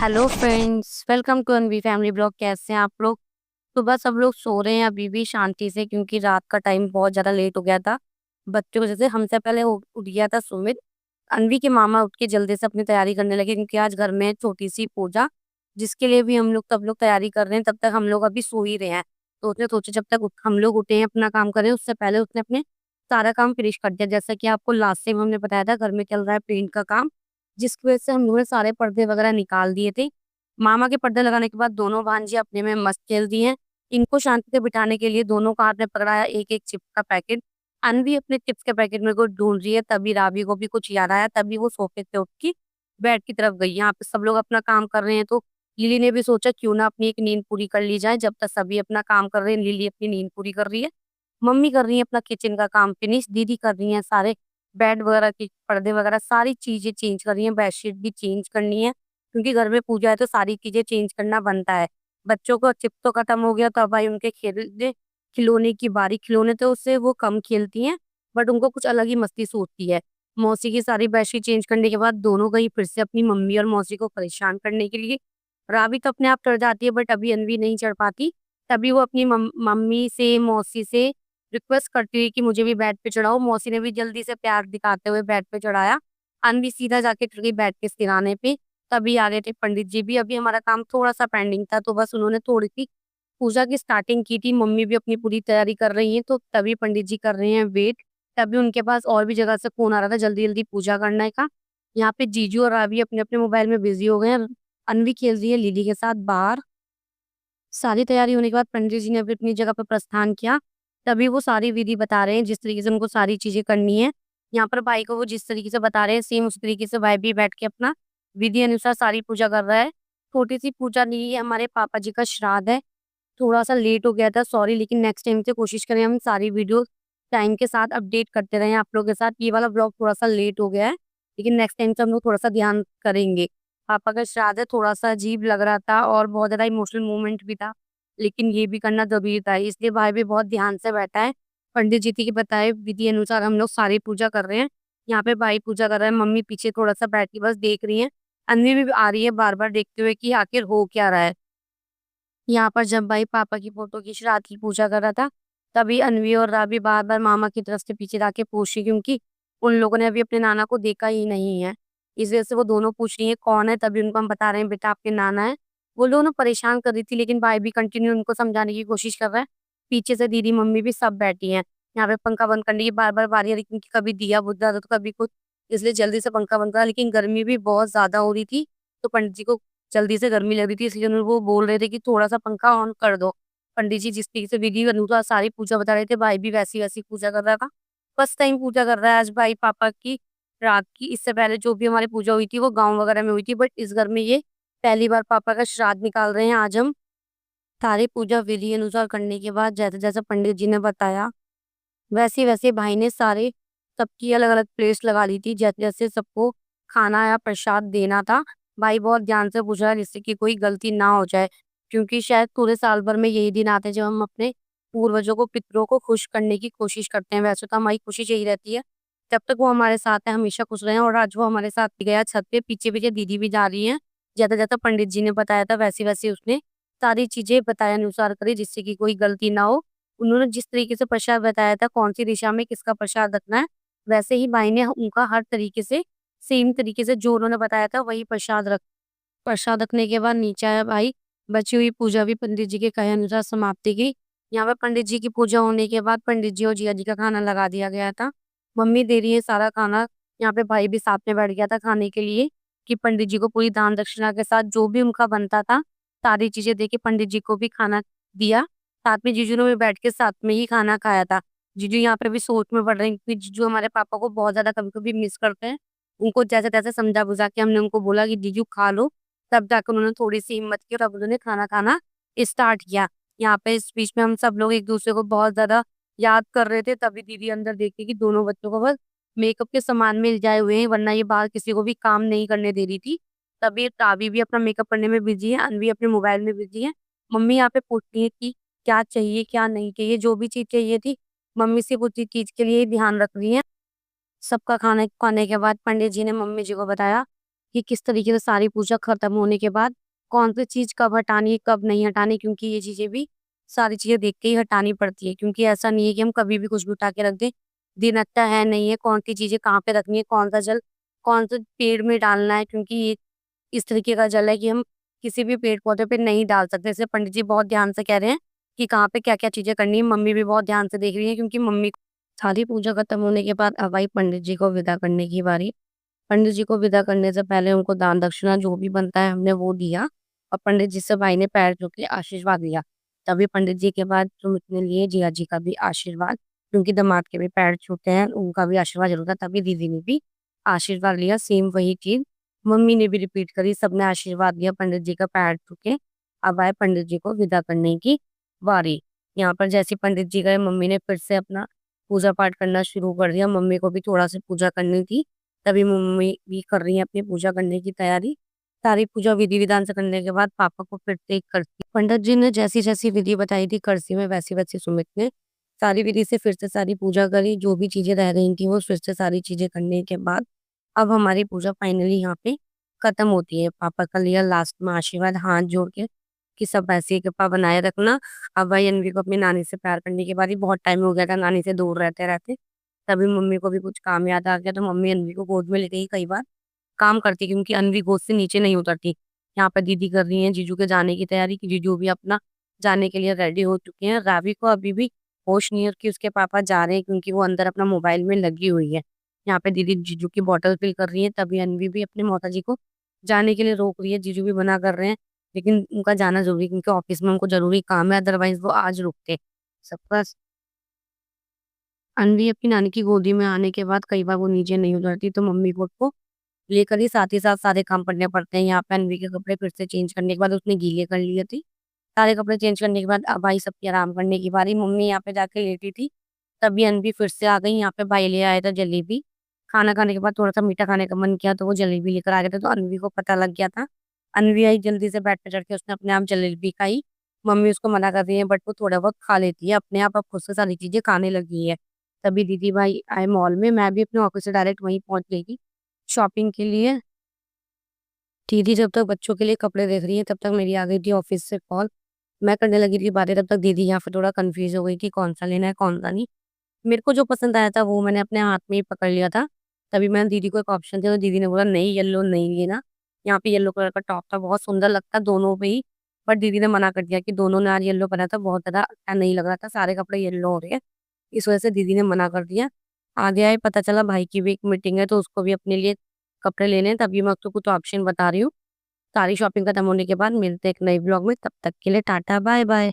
Hello friends, welcome to Anvi family blog. कैसे हैं आप लोग? सुबह सब लोग सो रहे हैं अभी भी शांति से, क्योंकि रात का टाइम बहुत ज़्यादा लेट हो गया था बच्चों की वजह से। हमसे पहले उठ गया था सुमित। अनवी के मामा उठ के जल्दी से अपनी तैयारी करने लगे, क्योंकि आज घर में है छोटी सी पूजा, जिसके लिए भी हम लोग सब लोग तैयारी कर रहे हैं। तब तक हम लोग अभी सो ही रहे हैं, तो उसने सोचा जब तक हम लोग उठे हैं अपना काम करें, उससे पहले उसने अपने सारा काम फिनिश कर दिया। जैसा कि आपको लास्ट टाइम हमने बताया था, घर में चल रहा है पेंट का काम, जिसकी वजह से हम लोगों ने सारे पर्दे वगैरह निकाल दिए थे। मामा के पर्दे लगाने के बाद दोनों भांजी अपने में मस्त खेल दी हैं। इनको शांति से बिठाने के लिए दोनों का हाथ में पकड़ाया एक एक चिप्स का पैकेट। अनवी अपने चिप्स के पैकेट में को ढूंढ रही है, तभी राबी को भी कुछ याद आया, तभी वो सोफे से उठ के बेड की तरफ गई। यहाँ पे सब लोग अपना काम कर रहे हैं, तो लिली ने भी सोचा क्यों ना अपनी एक नींद पूरी कर ली जाए। जब तक सभी अपना काम कर रहे हैं, लिली अपनी नींद पूरी कर रही है। मम्मी कर रही है अपना किचन का काम फिनिश, दीदी कर रही है सारे बेड वगैरह के पर्दे वगैरह सारी चीजें चेंज कर रही है, बेडशीट भी चेंज करनी है, क्योंकि घर में पूजा है तो सारी चीजें चेंज करना बनता है। बच्चों को चिप तो खत्म हो गया, तो अब भाई उनके खेलने खिलौने की बारी। खिलौने तो उससे वो कम खेलती हैं, बट उनको कुछ अलग ही मस्ती सी होती है। मौसी की सारी बेडशीट चेंज करने के बाद दोनों गई फिर से अपनी मम्मी और मौसी को परेशान करने के लिए। राबी तो अपने आप चढ़ जाती है, बट अभी अनवी नहीं चढ़ पाती। तभी वो अपनी मम्मी से मौसी से रिक्वेस्ट करती है कि मुझे भी बेड पे चढ़ाओ। मौसी ने भी जल्दी से प्यार दिखाते हुए बेड पे चढ़ाया। अनवी सीधा जाके चढ़ गई बेड के सिराने पे। तभी आ गए थे पंडित जी भी। अभी हमारा काम थोड़ा सा पेंडिंग था, तो बस उन्होंने थोड़ी सी पूजा की स्टार्टिंग की थी। मम्मी भी अपनी पूरी तैयारी कर रही हैं, तो तभी पंडित जी कर रहे हैं वेट। तभी उनके पास और भी जगह से फोन आ रहा था जल्दी जल्दी पूजा करने का। यहाँ पे जीजू और रावी अपने अपने मोबाइल में बिजी हो गए हैं। अनवी खेल रही है लिली के साथ बाहर। सारी तैयारी होने के बाद पंडित जी ने अभी अपनी जगह पर प्रस्थान किया। तभी वो सारी विधि बता रहे हैं जिस तरीके से उनको सारी चीजें करनी है। यहाँ पर भाई को वो जिस तरीके से बता रहे हैं, सेम उस तरीके से भाई भी बैठ के अपना विधि अनुसार सारी पूजा कर रहा है। छोटी सी पूजा नहीं है, हमारे पापा जी का श्राद्ध है। थोड़ा सा लेट हो गया था, सॉरी, लेकिन नेक्स्ट टाइम से कोशिश करें हम सारी वीडियो टाइम के साथ अपडेट करते रहें आप लोगों के साथ। ये वाला ब्लॉग थोड़ा सा लेट हो गया है, लेकिन नेक्स्ट टाइम से हम लोग थोड़ा सा ध्यान करेंगे। पापा का श्राद्ध है, थोड़ा सा अजीब लग रहा था और बहुत ज्यादा इमोशनल मोमेंट भी था, लेकिन ये भी करना जरूरी था, इसलिए भाई भी बहुत ध्यान से बैठा है। पंडित जी की बताए विधि अनुसार हम लोग सारी पूजा कर रहे हैं। यहाँ पे भाई पूजा कर रहा है, मम्मी पीछे थोड़ा सा बैठ के बस देख रही है। अन्वी भी आ रही है बार बार देखते हुए कि आखिर हो क्या रहा है। यहाँ पर जब भाई पापा की फोटो की श्राद्ध की पूजा कर रहा था, तभी अनवी और राबी बार बार मामा की तरफ से पीछे जाके पूछ रही, क्योंकि उन लोगों ने अभी अपने नाना को देखा ही नहीं है। इस वजह से वो दोनों पूछ रही है कौन है। तभी उनको हम बता रहे हैं बेटा आपके नाना है। वो दोनों परेशान कर रही थी, लेकिन भाई भी कंटिन्यू उनको समझाने की कोशिश कर रहा है। पीछे से दीदी मम्मी भी सब बैठी हैं। यहाँ पे पंखा बंद करने की बार बार बारी आ रही, क्योंकि कभी दिया बुझ रहा था तो कभी कुछ, इसलिए जल्दी से पंखा बंद करा। लेकिन गर्मी भी बहुत ज्यादा हो रही थी, तो पंडित जी को जल्दी से गर्मी लग रही थी, इसलिए वो बोल रहे थे कि थोड़ा सा पंखा ऑन कर दो। पंडित जी जिस तरीके से विधि अनुसार सारी पूजा बता रहे थे, भाई भी वैसी वैसी पूजा कर रहा था। फर्स्ट टाइम पूजा कर रहा है आज भाई पापा की रात की। इससे पहले जो भी हमारी पूजा हुई थी वो गाँव वगैरह में हुई थी, बट इस घर में ये पहली बार पापा का श्राद्ध निकाल रहे हैं आज हम। सारी पूजा विधि अनुसार करने के बाद जैसे जैसे पंडित जी ने बताया, वैसे वैसे भाई ने सारे सबकी अलग अलग प्लेट्स लगा ली थी। जैसे जैसे सबको खाना या प्रसाद देना था, भाई बहुत ध्यान से पूछ रहा है जिससे कि कोई गलती ना हो जाए, क्योंकि शायद पूरे साल भर में यही दिन आते हैं जब हम अपने पूर्वजों को पितरों को खुश करने की कोशिश करते हैं। वैसे तो हमारी कोशिश यही रहती है जब तक वो हमारे साथ है हमेशा खुश रहे, और आज वो हमारे साथ ही गया छत पे। पीछे पीछे दीदी भी जा रही है। जैसा जैसा पंडित जी ने बताया था वैसे वैसे उसने सारी चीजें बताया अनुसार करी, जिससे कि कोई गलती ना हो। उन्होंने जिस तरीके से प्रसाद बताया था कौन सी दिशा में किसका प्रसाद रखना है, वैसे ही भाई ने उनका हर तरीके से सेम तरीके से जो उन्होंने बताया था वही प्रसाद रखने के बाद नीचे आया भाई। बची हुई पूजा भी पंडित जी के कहे अनुसार समाप्ति की। यहाँ पे पंडित जी की पूजा होने के बाद पंडित जी और जिया जी का खाना लगा दिया गया था। मम्मी दे रही है सारा खाना। यहाँ पे भाई भी साथ में बैठ गया था खाने के लिए, कि पंडित जी को पूरी दान दक्षिणा के साथ जो भी उनका बनता था सारी चीजें दे के पंडित जी को भी खाना दिया। साथ में जीजू ने भी बैठ के साथ में ही खाना खाया था। जीजू यहाँ पे भी सोच में पड़ रहे हैं, क्योंकि जीजू हमारे पापा को बहुत ज्यादा कभी कभी मिस करते हैं। उनको जैसे तैसे समझा बुझा के हमने उनको बोला कि जीजू खा लो, तब जाकर उन्होंने थोड़ी सी हिम्मत की और अब उन्होंने खाना खाना स्टार्ट किया। यहाँ पे इस बीच में हम सब लोग एक दूसरे को बहुत ज्यादा याद कर रहे थे, तभी दीदी अंदर देखी कि दोनों बच्चों को बस मेकअप के सामान में जाए हुए हैं, वरना ये बाहर किसी को भी काम नहीं करने दे रही थी। तभी ताबी भी अपना मेकअप करने में बिजी है, अनवी अपने मोबाइल में बिजी है। मम्मी यहाँ पे पूछती है कि क्या चाहिए क्या नहीं चाहिए। जो भी चीज चाहिए थी मम्मी से उसी चीज के लिए ध्यान रख रही है। सबका खाना खाने के बाद पंडित जी ने मम्मी जी को बताया कि किस तरीके से सारी पूजा खत्म होने के बाद कौन सी चीज़ कब हटानी है, कब नहीं हटानी, क्योंकि ये चीज़ें भी सारी चीज़ें देख के ही हटानी पड़ती है। क्योंकि ऐसा नहीं है कि हम कभी भी कुछ भी उठा के रख दें। दिन अच्छा है, नहीं है, कौन-सी चीज़ें कहाँ पे रखनी है, कौन-सा जल कौन-से पेड़ में डालना है, क्योंकि ये इस तरीके का जल है कि हम किसी भी पेड़-पौधे पे नहीं डाल सकते। जैसे पंडित जी बहुत ध्यान से कह रहे हैं कि कहाँ पे क्या-क्या चीज़ें करनी है। मम्मी भी बहुत ध्यान से देख रही हैं, क्योंकि मम्मी सारी पूजा खत्म होने के बाद अब आई पंडित जी को विदा करने की बारी। पंडित जी को विदा करने से पहले उनको दान दक्षिणा जो भी बनता है हमने वो दिया, और पंडित जी से भाई ने पैर छू के आशीर्वाद लिया। तभी पंडित जी के बाद सुमित ने लिए जिया जी का भी आशीर्वाद, क्योंकि दामाद के भी पैर छूते हैं, उनका भी आशीर्वाद ज़रूर था, तभी दीदी ने भी आशीर्वाद लिया। सेम वही चीज़ मम्मी ने भी रिपीट करी, सबने आशीर्वाद लिया पंडित जी का पैर छू के। अब आए पंडित जी को विदा करने की बारी। यहाँ पर जैसे ही पंडित जी गए, मम्मी ने फिर से अपना पूजा पाठ करना शुरू कर दिया। मम्मी को भी थोड़ा-सा पूजा करनी थी, तभी मम्मी भी कर रही हैं अपनी पूजा करने की तैयारी। सारी पूजा विधि-विधान से करने के बाद पापा को फिर से एक करसी पंडित जी ने जैसी-जैसी विधि बताई थी करसी में, वैसी-वैसी सुमित ने सारी विधि से फिर से सारी पूजा करी। जो भी चीज़ें रह गई थी वो फिर से सारी चीज़ें करने के बाद अब हमारी पूजा फाइनली यहाँ पे खत्म होती है। पापा का लिया लास्ट में आशीर्वाद हाथ जोड़ के कि सब ऐसी ही कृपा बनाए रखना। अब भाई अनवी को अपनी नानी से प्यार करने की बारी। बहुत टाइम हो गया था नानी से दूर रहते-रहते। तभी मम्मी को भी कुछ काम याद आ गया, तो मम्मी अनवी को गोद में लेके ही कई बार काम करती, क्योंकि अनवी गोद से नीचे नहीं उतरती। यहाँ पे दीदी कर रही हैं जीजू के जाने की तैयारी, कि जीजू भी अपना जाने के लिए रेडी हो चुके हैं। रावी को अभी भी होश नहीं है कि उसके पापा जा रहे हैं, क्योंकि वो अंदर अपना मोबाइल में लगी हुई है। यहाँ पे दीदी जीजू की बॉटल फिल कर रही है, तभी अनवी भी अपने मौसाजी को जाने के लिए रोक रही है। जीजू भी मना कर रहे हैं, लेकिन उनका जाना ज़रूरी है, क्योंकि ऑफ़िस में उनको ज़रूरी काम है, अदरवाइज़ वो आज रुकते। सबका अनवी अपनी नानी की गोदी में आने के बाद कई बार वो नीचे नहीं उतरती, तो मम्मी को उसको लेकर ही साथ सारे काम करने पड़ते हैं। यहाँ पे अनवी के कपड़े फिर से चेंज करने के बाद उसने गीले कर लिए थे। सारे कपड़े चेंज करने के बाद अब आई सबकी आराम करने की बारी। मम्मी यहाँ पे जाके लेटी थी, तभी अनवी फिर से आ गई। यहाँ पे भाई ले आया था जलेबी। खाना खाने के बाद थोड़ा-सा मीठा खाने का मन किया, तो वो जलेबी लेकर आ गए थे, तो अनवी को पता लग गया था। अनवी आई जल्दी से बेड पे चढ़ के, उसने अपने आप जलेबी खाई। मम्मी उसको मना कर रही है, बट वो थोड़ा बहुत खा लेती है अपने आप, अब खुद से सारी चीज़ें खाने लगी है। तभी दीदी भाई आए मॉल में, मैं भी अपने ऑफिस से डायरेक्ट वहीं पहुँच गई थी शॉपिंग के लिए। दीदी जब तक बच्चों के लिए कपड़े देख रही है, तब तक मेरी आ गई थी ऑफिस से कॉल। मैं करने लगी थी बातें, तब तक दीदी यहाँ पे थोड़ा कन्फ्यूज़ हो गई थी, कौन-सा लेना है, कौन-सा नहीं। मेरे को जो पसंद आया था वो मैंने अपने हाथ में ही पकड़ लिया था। तभी मैंने दीदी को एक ऑप्शन दिया, तो दीदी ने बोला नहीं येलो नहीं लेना। यहाँ पे येलो कलर का टॉप था, बहुत सुंदर लगता दोनों पे ही। बट दीदी ने मना कर दिया कि दोनों ने आज येलो पहना था, बहुत ज़्यादा अच्छा नहीं लग रहा था, सारे कपड़े येलो हो रहे हैं। इस वजह से दीदी ने मना कर दिया। आगे आए पता चला भाई की भी एक मीटिंग है, तो उसको भी अपने लिए कपड़े लेने हैं, तभी मैं उसको कुछ ऑप्शन बता रही हूँ। सारी शॉपिंग खत्म होने के बाद मिलते हैं एक नए ब्लॉग में, तब तक के लिए टाटा बाय बाय।